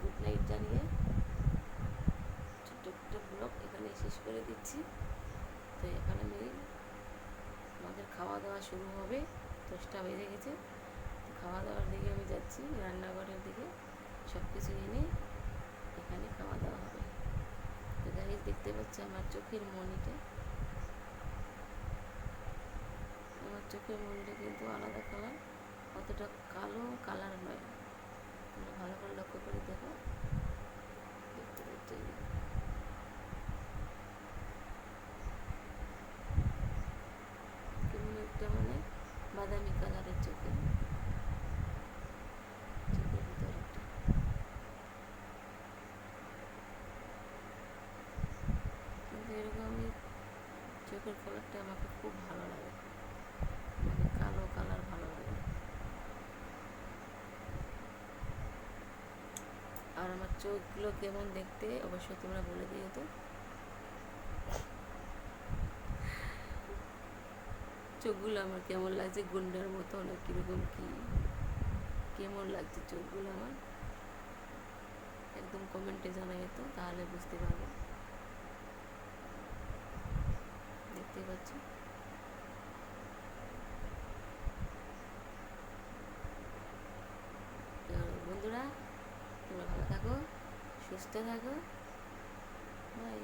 Good night জানিয়ে ছোট্ট একটা ব্লগ এখানে শেষ করে দিচ্ছি। তো এখানে আমাদের খাওয়া দাওয়া শুরু হবে, 10টা বেজে গেছে। তো খাওয়া দাওয়ার দিকে আমি যাচ্ছি, রান্নাঘরের দিকে সব কিছু এনে এখানে খাওয়া দাওয়া হবে। তো গাইজ দেখতে পাচ্ছি আমার চোখের মণিটা, আমার চোখের মণিটা কিন্তু আলাদা কালার, অতটা কালো কালার নয়। তোমরা ভালো করে লক্ষ্য করে দেখো, দেখতে পাচ্ছ কেমন একটা মানে বাদামি কালারের চোখের ভিতরটা। কিন্তু এরকমই চোখের কালারটা আমাকে খুব ভালো লাগে, মানে কালো কালার ভালো লাগে। আর আমার চোখগুলো কেমন দেখতে অবশ্যই তোমরা বলে দিও তো। চোখগুলো আমার কেমন লাগছে, গুন্ডার মতো না কীরকম কী কেমন লাগছে চোখগুলো আমার, একদম কমেন্টে জানাই তো, তাহলে বুঝতে পারবো। দেখতে পাচ্ছ বন্ধুরা, তোমরা ভালো থাকো, সুস্থ থাকো, বাই।